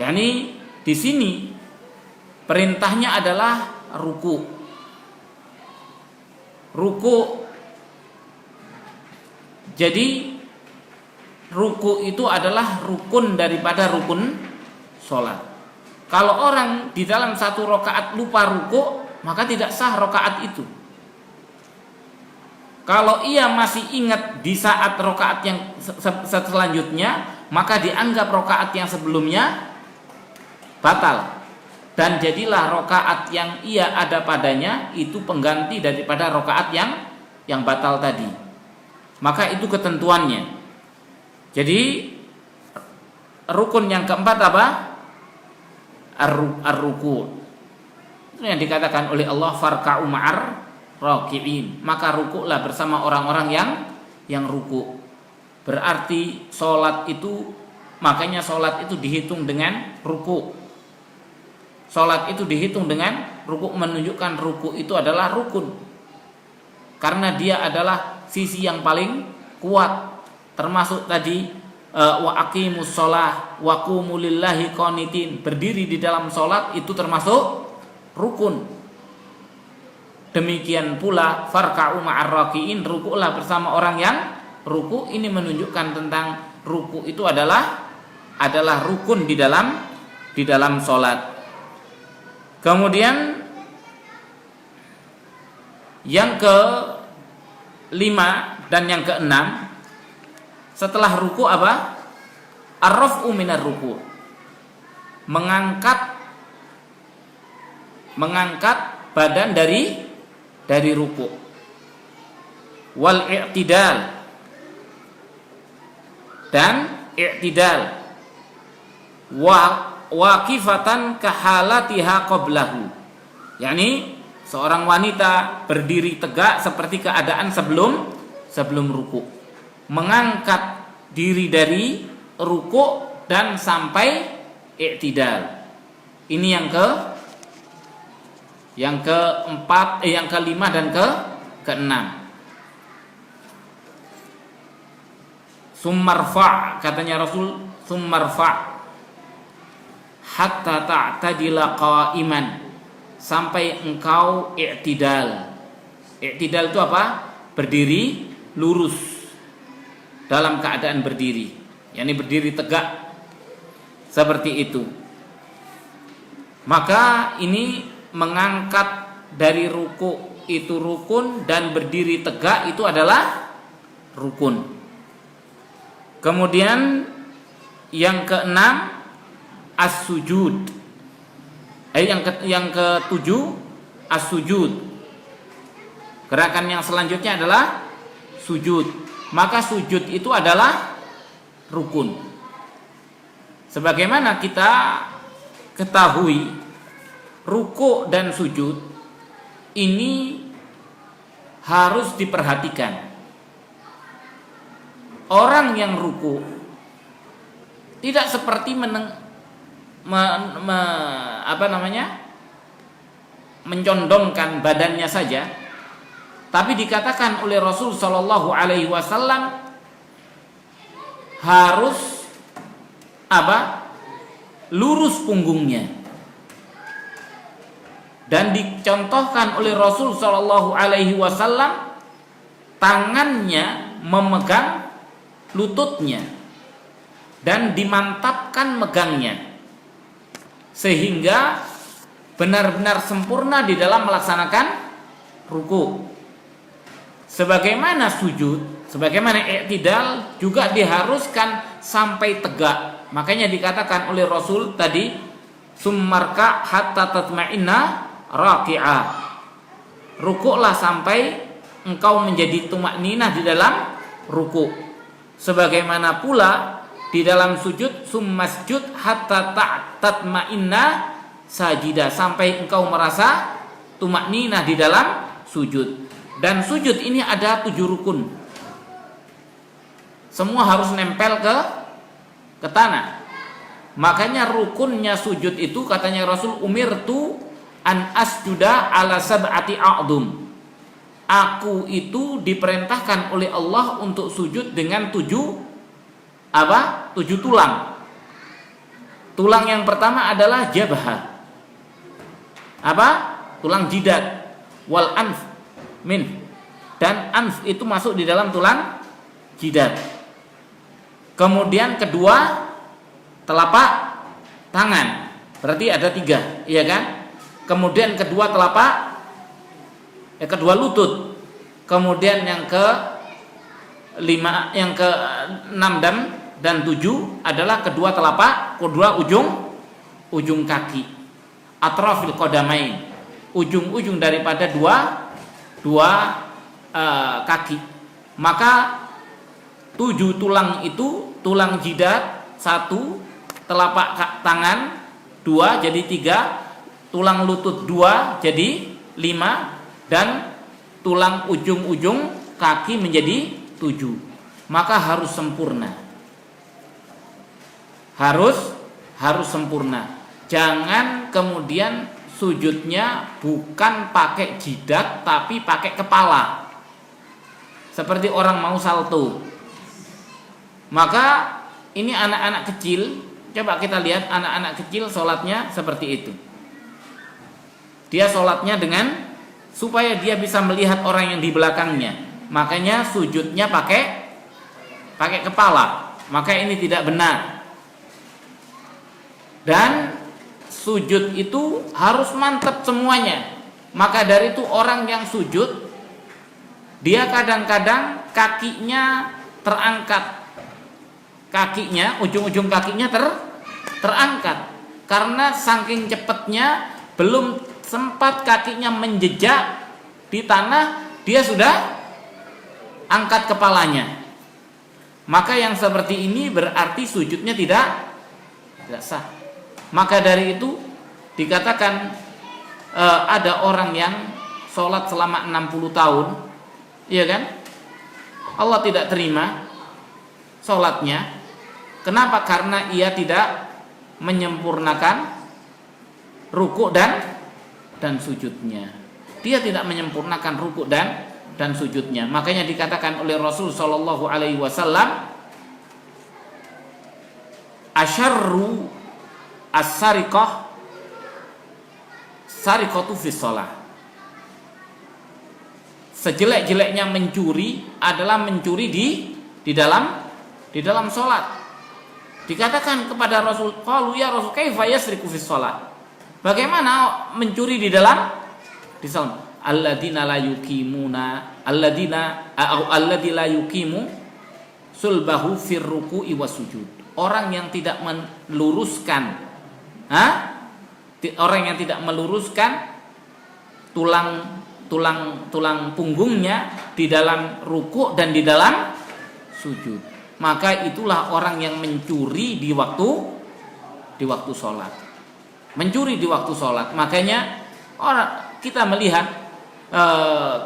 Yani di sini perintahnya adalah ruku. Jadi ruku itu adalah rukun daripada rukun sholat. Kalau orang di dalam satu rakaat lupa ruku, maka tidak sah rakaat itu. Kalau ia masih ingat di saat rakaat yang selanjutnya, maka dianggap rakaat yang sebelumnya batal. Dan jadilah rakaat yang ia ada padanya itu pengganti daripada rakaat yang batal tadi. Maka itu ketentuannya. Jadi rukun yang keempat apa? Ar-ruku'. Itu yang dikatakan oleh Allah, farka'u ma'ar raki'in. Maka rukuklah bersama orang-orang yang ruku'. Berarti sholat itu, makanya sholat itu dihitung dengan ruku'. Sholat itu dihitung dengan ruku', menunjukkan ruku' itu adalah rukun. Karena dia adalah sisi yang paling kuat. Termasuk tadi wa aqimus shalah wa qumu lillahi qanitin. Berdiri di dalam sholat itu termasuk rukun. Demikian pula farka'u ma'ar raki'in, rukuklah bersama orang yang ruku'. Ini menunjukkan tentang ruku' itu adalah rukun di dalam sholat. Kemudian yang ke-5 dan yang ke-6, setelah ruku' apa? Ar-raf'u minar ruku'. Mengangkat badan dari ruku'. Wal i'tidal, dan i'tidal. Waqifatan kahalatiha qablahu, yakni seorang wanita berdiri tegak seperti keadaan sebelum ruku', mengangkat diri dari ruku' dan sampai i'tidal. Ini yang keempat, yang kelima dan keenam. Summarfa, katanya Rasul, summarfa hatta ta'tadila qa'iman, sampai engkau i'tidal. I'tidal itu apa? Berdiri lurus dalam keadaan berdiri, yakni berdiri tegak seperti itu. Maka ini mengangkat dari ruku' itu rukun, dan berdiri tegak itu adalah rukun. Kemudian yang keenam as-sujud. Yang ketujuh as-sujud. Gerakan yang selanjutnya adalah sujud. Maka sujud itu adalah rukun. Sebagaimana kita ketahui, ruku' dan sujud ini harus diperhatikan. Orang yang ruku' tidak seperti mencondongkan badannya saja, tapi dikatakan oleh Rasul Shallallahu Alaihi Wasallam harus lurus punggungnya, dan dicontohkan oleh Rasul Shallallahu Alaihi Wasallam tangannya memegang lututnya dan dimantapkan megangnya, sehingga benar-benar sempurna di dalam melaksanakan ruku'. Sebagaimana sujud, sebagaimana i'tidal juga diharuskan sampai tegak. Makanya dikatakan oleh Rasul tadi, summarka hatta tatma'inna raki'ah. Ruku'lah sampai engkau menjadi tumakninah di dalam ruku'. Sebagaimana pula di dalam sujud, summasjud hatta tatma'inna sajidah, sampai engkau merasa tumakninah di dalam sujud. Dan sujud ini ada 7 rukun. Semua harus nempel ke tanah. Makanya rukunnya sujud itu, katanya Rasul, umirtu an asjuda ala sab'ati a'dhum. Aku itu diperintahkan oleh Allah untuk sujud dengan 7 tulang. Tulang yang pertama adalah jabhah. Tulang jidat. Wal anf min. Dan anf itu masuk di dalam tulang jidat. Kemudian kedua, telapak tangan. Berarti ada 3, iya kan? Kemudian kedua telapak, kedua lutut. Kemudian yang ke 5, yang ke 6 dan 7 adalah kedua ujung kaki. Atrafil qadamain, ujung-ujung daripada dua kaki. Maka 7 tulang itu, tulang jidat 1, telapak tangan 2 jadi 3, tulang lutut 2 jadi 5, dan tulang ujung-ujung kaki menjadi 7. Maka harus sempurna. Harus sempurna. Jangan kemudian sujudnya bukan pakai jidat tapi pakai kepala. Seperti orang mau salto. Maka ini anak-anak kecil, coba kita lihat anak-anak kecil sholatnya seperti itu. Dia sholatnya dengan, supaya dia bisa melihat orang yang di belakangnya, makanya sujudnya pakai kepala. Maka ini tidak benar. Dan sujud itu harus mantap semuanya. Maka dari itu orang yang sujud, dia kadang-kadang kakinya terangkat, ujung-ujung kakinya terangkat, karena saking cepatnya belum sempat kakinya menjejak di tanah, dia sudah angkat kepalanya. Maka yang seperti ini berarti sujudnya tidak sah. Maka dari itu dikatakan ada orang yang sholat selama 60 tahun, iya kan? Allah tidak terima sholatnya. Kenapa? Karena ia tidak menyempurnakan rukuk dan sujudnya. Dia tidak menyempurnakan rukuk dan sujudnya. Makanya dikatakan oleh Rasul sallallahu alaihi wasallam, asyarru as-sariqah sariqatu fi shalah. Sejelek-jeleknya mencuri adalah mencuri di dalam salat. Dikatakan kepada Rasul, qalu ya Rasul kaifa yasriqu fi shalah? Bagaimana mencuri di salat? Alladzina la yuqimuna alladzi la yuqimu sulbahu fir ruku'i wasujud. Orang yang tidak meluruskan orang yang tidak meluruskan tulang punggungnya di dalam rukuk dan di dalam sujud, maka itulah orang yang mencuri di waktu sholat. Mencuri di waktu sholat. Makanya kita melihat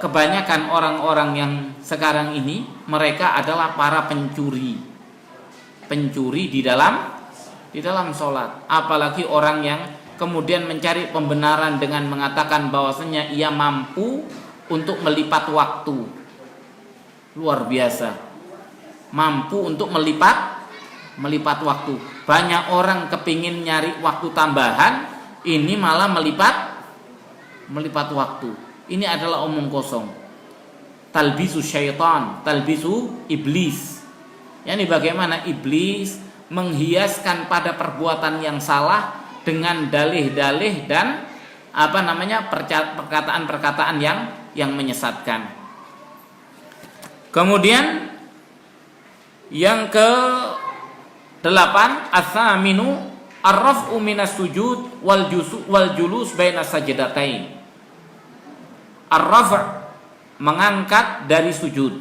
kebanyakan orang-orang yang sekarang ini, mereka adalah para pencuri di dalam sholat. Apalagi orang yang kemudian mencari pembenaran dengan mengatakan bahwasanya ia mampu untuk melipat waktu. Luar biasa, mampu untuk melipat waktu. Banyak orang kepingin nyari waktu tambahan, ini malah melipat waktu. Ini adalah omong kosong. Talbisu syaitan, talbisu iblis. Yani bagaimana iblis menghiaskan pada perbuatan yang salah dengan dalih-dalih dan perkataan-perkataan yang menyesatkan. Kemudian yang ke-8, ats-tsaminu ar-raf'u minas sujud wal julus baina sajdatain. Ar-raf' mengangkat dari sujud.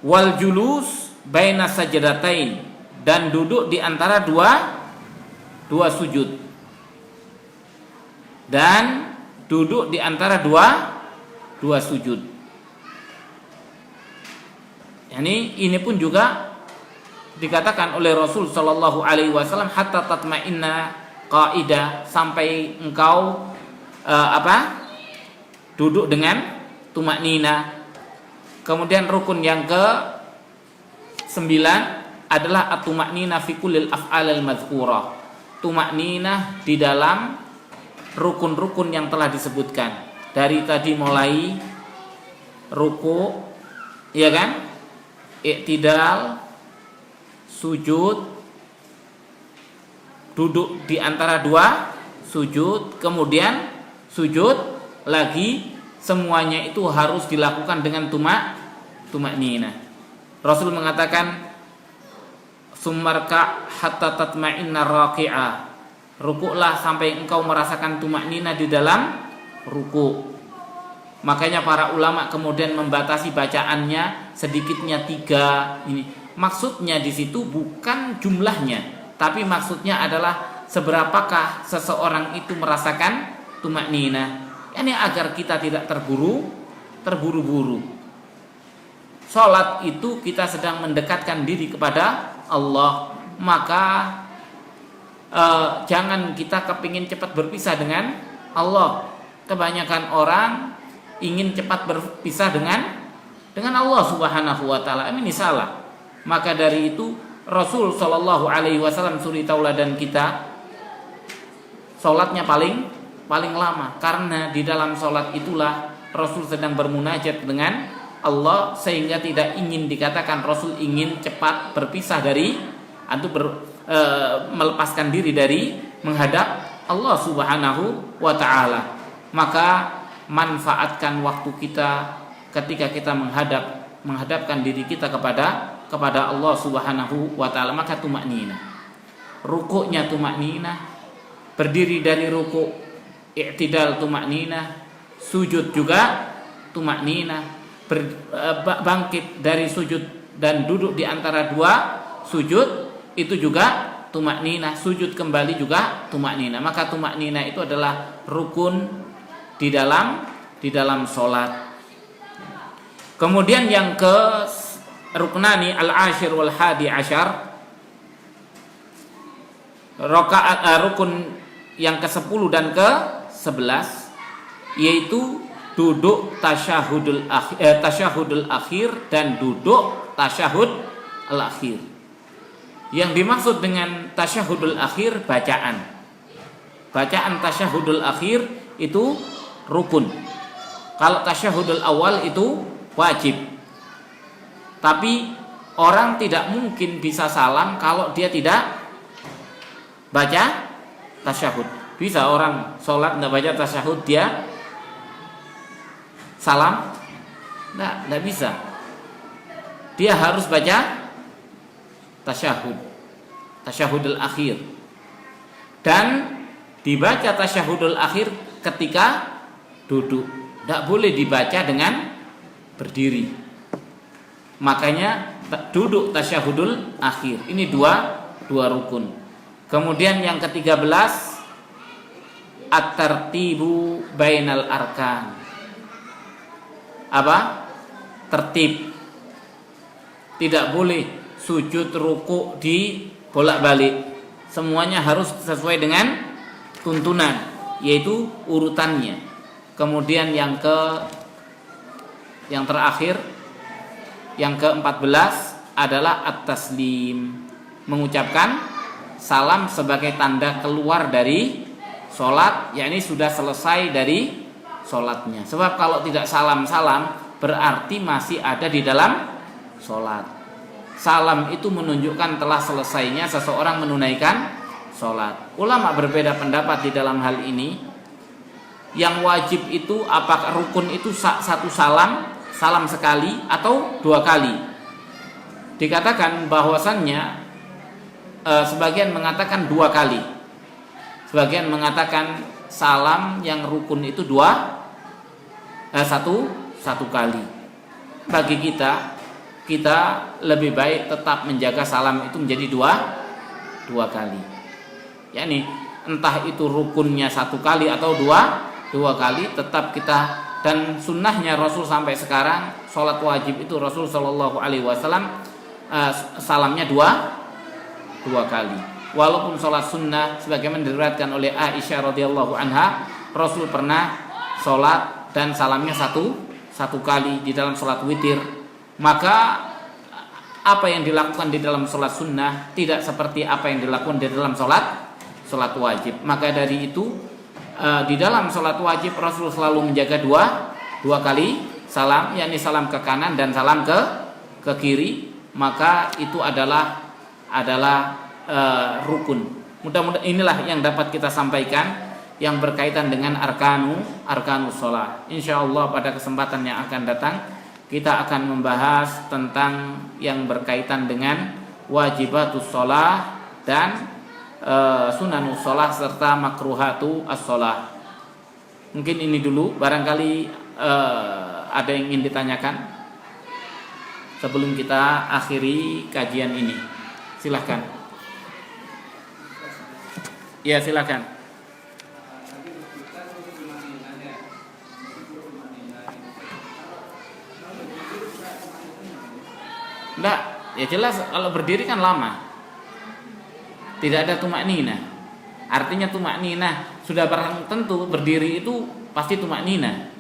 Wal julus baina sajdatain, dan duduk di antara dua sujud. Dan duduk di antara dua sujud. Ini pun juga dikatakan oleh Rasul sallallahu alaihi wasallam, hatta tatma'inna qaida, sampai engkau duduk dengan tumaknina. Kemudian rukun yang ke-9 adalah at-tumaknina fi kullil af'alil madhkurah. Tumaknina di dalam rukun-rukun yang telah disebutkan. Dari tadi mulai ruku, ya kan? I'tidal, sujud, duduk di antara dua sujud, kemudian sujud lagi, semuanya itu harus dilakukan dengan tumak-nina. Rasul mengatakan, "Summarka hatta tatma'inna raqi'a." Rukuklah sampai engkau merasakan tumak-nina di dalam ruku'. Makanya para ulama kemudian membatasi bacaannya sedikitnya 3 ini. Maksudnya di situ bukan jumlahnya, tapi maksudnya adalah seberapakah seseorang itu merasakan tumak-nina. Ini agar kita tidak terburu-buru. Salat itu kita sedang mendekatkan diri kepada Allah, maka jangan kita kepingin cepat berpisah dengan Allah. Kebanyakan orang ingin cepat berpisah dengan Allah Subhanahu wa taala. Ini salah. Maka dari itu Rasul sallallahu alaihi wasallam suri tauladan kita, salatnya paling lama, karena di dalam salat itulah Rasul sedang bermunajat dengan Allah, sehingga tidak ingin dikatakan Rasul ingin cepat berpisah dari atau melepaskan diri dari menghadap Allah Subhanahu wa taala. Maka manfaatkan waktu kita ketika kita menghadapkan diri kita kepada Allah Subhanahu wa taala. Maka tumak-nina, rukuknya tumak-nina, berdiri dari rukuk i'tidal tumak-nina, sujud juga tumak-nina, bangkit dari sujud dan duduk di antara 2 sujud itu juga tumak-nina, sujud kembali juga tumak-nina. Maka tumak-nina itu adalah rukun di dalam salat. Kemudian yang ke ruknani al-ashir wal hadi asyar, rukun yang ke-10 dan ke-11, yaitu duduk tasyahudul akhir dan duduk tasyahud al-akhir. Yang dimaksud dengan tasyahudul akhir bacaan tasyahudul akhir itu rukun. Kalau tasyahudul awal itu wajib. Tapi orang tidak mungkin bisa salam kalau dia tidak baca tasyahud. Bisa orang sholat tidak baca tasyahud dia salam? Tidak bisa. Dia harus baca tasyahudul akhir. Dan dibaca tasyahudul akhir ketika duduk. Tidak boleh dibaca dengan berdiri. Makanya duduk tasyahudul akhir. Ini dua rukun. Kemudian yang ke-13, at-tartibu bainal arkan. Apa? Tertib. Tidak boleh sujud ruku di bolak-balik. Semuanya harus sesuai dengan tuntunan, yaitu urutannya. Kemudian yang terakhir, yang ke-14 adalah at-taslim, mengucapkan salam sebagai tanda keluar dari sholat, yakni sudah selesai dari sholatnya. Sebab kalau tidak salam-salam berarti masih ada di dalam sholat. Salam itu menunjukkan telah selesainya seseorang menunaikan sholat. Ulama berbeda pendapat di dalam hal ini. Yang wajib itu apakah rukun itu satu salam sekali atau 2 kali. Dikatakan bahwasannya sebagian mengatakan 2 kali. Sebagian mengatakan salam yang rukun itu satu kali. Bagi kita lebih baik tetap menjaga salam itu menjadi dua kali. yakni entah itu rukunnya 1 kali atau dua kali, tetap kita. Dan sunnahnya Rasul sampai sekarang, sholat wajib itu Rasul Shallallahu Alaihi Wasallam salamnya dua kali. Walaupun sholat sunnah sebagaimana diriwayatkan oleh Aisyah radhiyallahu anha, Rasul pernah sholat dan salamnya satu kali di dalam sholat witir. Maka apa yang dilakukan di dalam sholat sunnah tidak seperti apa yang dilakukan di dalam sholat wajib. Maka dari itu di dalam sholat wajib Rasul selalu menjaga dua kali salam, yakni salam ke kanan dan salam ke kiri. Maka itu adalah rukun. Mudah-mudahan inilah yang dapat kita sampaikan. yang berkaitan dengan arkanus shalah. Insyaallah pada kesempatan yang akan datang kita akan membahas tentang yang berkaitan dengan wajibatus shalah dan sunanus shalah serta makruhatu as-shalah. Mungkin ini dulu, barangkali ada yang ingin ditanyakan sebelum kita akhiri kajian ini. Silahkan. Ya, silahkan. Enggak, ya jelas kalau berdiri kan lama. Tidak ada tumak nina. Artinya tumak nina sudah barang tentu berdiri itu pasti tumak nina.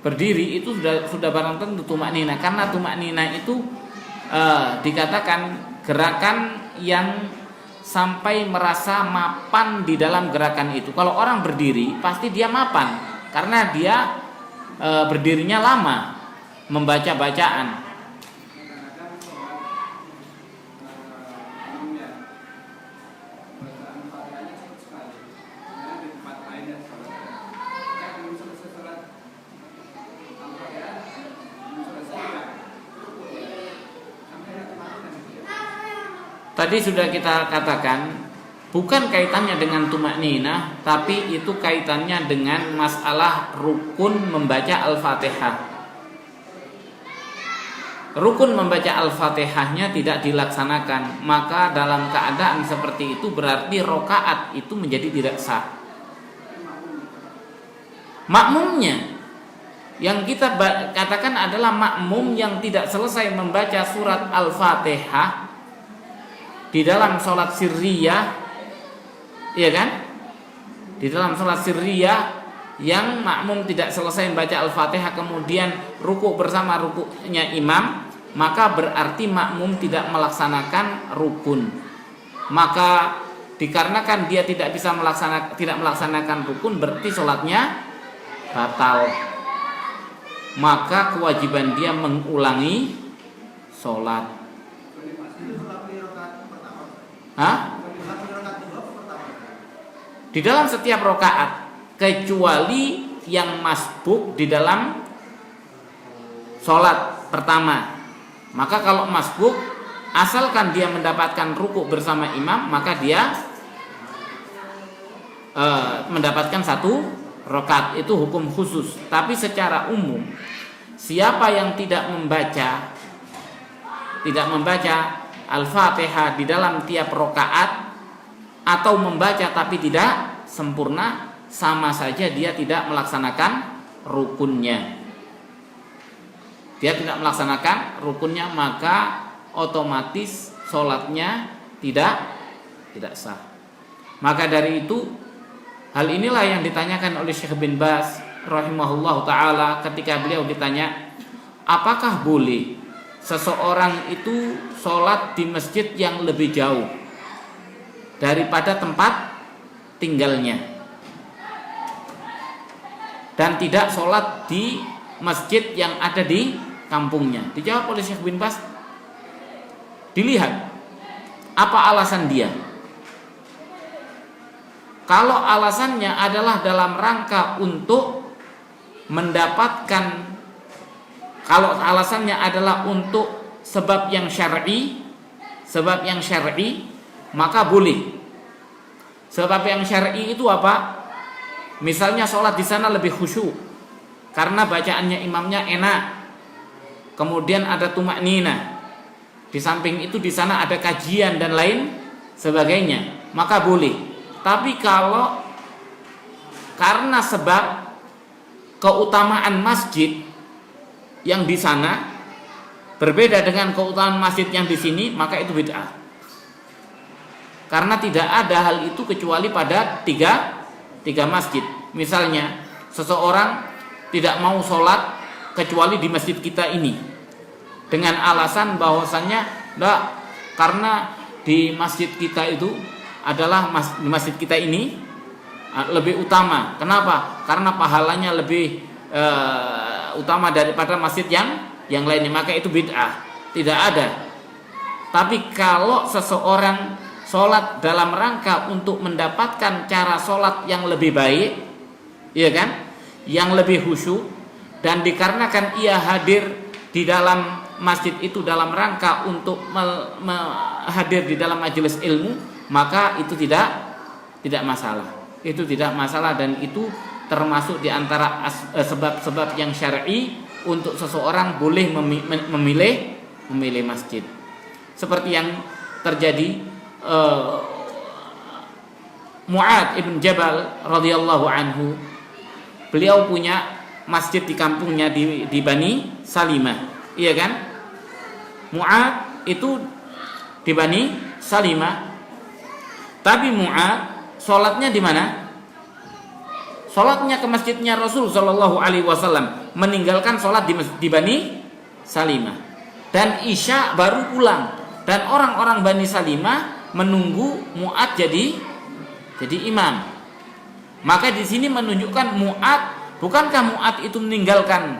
Berdiri itu sudah barang tentu tumak nina, karena tumak nina itu dikatakan gerakan yang sampai merasa mapan di dalam gerakan itu. Kalau orang berdiri pasti dia mapan karena dia berdirinya lama membaca bacaan. Tadi sudah kita katakan bukan kaitannya dengan tumak ninah, tapi itu kaitannya dengan masalah rukun membaca Al-Fatihah. Rukun membaca Al-Fatihahnya tidak dilaksanakan, maka dalam keadaan seperti itu berarti rokaat itu menjadi tidak sah. Makmumnya yang kita katakan adalah makmum yang tidak selesai membaca surat Al-Fatihah di dalam sholat sirriyah, iya kan? Di dalam sholat sirriyah yang makmum tidak selesai membaca Al-Fatihah kemudian rukuk bersama rukuknya imam, maka berarti makmum tidak melaksanakan rukun. Maka dikarenakan dia tidak melaksanakan rukun, berarti sholatnya batal. Maka kewajiban dia mengulangi sholat. Di dalam setiap rokaat, kecuali yang masbuk di dalam sholat pertama. Maka kalau masbuk, asalkan dia mendapatkan rukuk bersama imam, maka dia mendapatkan satu rokaat. Itu hukum khusus. Tapi secara umum, siapa yang tidak membaca Al-Fatihah di dalam tiap rokaat atau membaca tapi tidak sempurna, sama saja dia tidak melaksanakan rukunnya. Dia tidak melaksanakan rukunnya, maka otomatis sholatnya tidak sah. Maka dari itu, hal inilah yang ditanyakan oleh Syekh bin Baz rahimahullah ta'ala ketika beliau ditanya, apakah boleh seseorang itu sholat di masjid yang lebih jauh daripada tempat tinggalnya dan tidak sholat di masjid yang ada di kampungnya? Dijawab oleh Syekh bin Baz, dilihat apa alasan dia. Kalau alasannya adalah dalam rangka untuk mendapatkan, kalau alasannya adalah untuk sebab yang syar'i, maka boleh. Sebab yang syar'i itu apa? Misalnya sholat di sana lebih khusyuk karena bacaannya imamnya enak, kemudian ada tumak nina, di samping itu di sana ada kajian dan lain sebagainya, maka boleh. Tapi kalau karena sebab keutamaan masjid yang di sana berbeda dengan keutamaan masjid yang di sini, maka itu bid'ah. Karena tidak ada hal itu kecuali pada tiga masjid. Misalnya seseorang tidak mau sholat kecuali di masjid kita ini dengan alasan bahwasannya enggak, karena di masjid kita itu adalah di masjid kita ini lebih utama. Kenapa? Karena pahalanya lebih utama daripada masjid yang lainnya, maka itu bid'ah. Tidak ada. Tapi kalau seseorang sholat dalam rangka untuk mendapatkan cara sholat yang lebih baik, iya kan, yang lebih khusyuk, dan dikarenakan ia hadir di dalam masjid itu dalam rangka untuk hadir di dalam majelis ilmu, maka itu tidak masalah. Itu tidak masalah, dan itu termasuk di antara sebab-sebab yang syar'i untuk seseorang boleh memilih masjid. Seperti yang terjadi Mu'adz ibn Jabal radhiyallahu anhu, beliau punya masjid di kampungnya di Bani Salimah, iya kan? Mu'adz itu di Bani Salimah, tapi Mu'adz sholatnya di mana? Sholatnya ke masjidnya Rasul Shallallahu Alaihi Wasallam, meninggalkan sholat di Bani Salimah, dan Isya baru pulang, dan orang-orang Bani Salimah menunggu Mu'adz jadi imam. Maka di sini menunjukkan Mu'adz, bukankah Mu'adz itu meninggalkan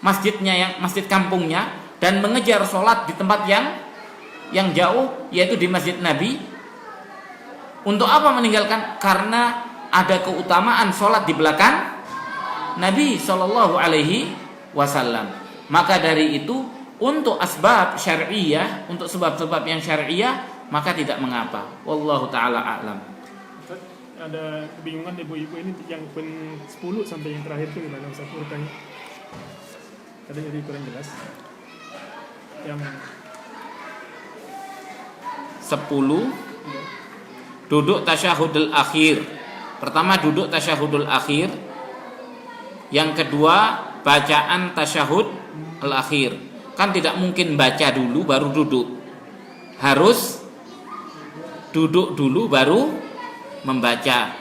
masjidnya, masjid kampungnya, dan mengejar sholat di tempat yang jauh, yaitu di masjid Nabi. Untuk apa meninggalkan? Karena ada keutamaan sholat di belakang Nabi Shallallahu Alaihi Wasallam. Maka dari itu, untuk asbab syar'iyah, untuk sebab-sebab yang syar'iyah, maka tidak mengapa. Wallahu taala a'lam. Ada kebingungan ibu-ibu ini yang pun 10 sampai yang terakhir itu gimana Ustaz urutannya? Kadang jadi kurang jelas. Yang 10 duduk tasyahudul akhir. Pertama duduk tasyahudul akhir. Yang kedua bacaan tasyahud al-akhir. Kan tidak mungkin baca dulu baru duduk. Harus duduk dulu baru membaca.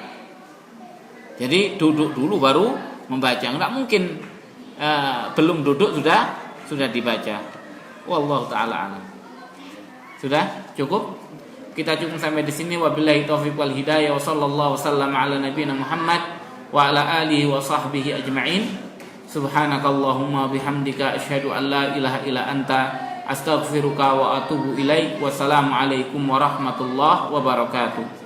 Jadi duduk dulu baru membaca. Enggak mungkin belum duduk sudah dibaca. Wallahu taala alam. Sudah cukup? Kita cukup sampai di sini. Wabillahi taufiq wal hidayah, wa sallallahu wasallam ala nabiyina Muhammad wa ala alihi wa sahbihi ajma'in. Subhanakallahumma bihamdika asyhadu an la ilaha illa anta astaghfiruka wa atubu ilaik. Wassalamu alaikum warahmatullahi wabarakatuh.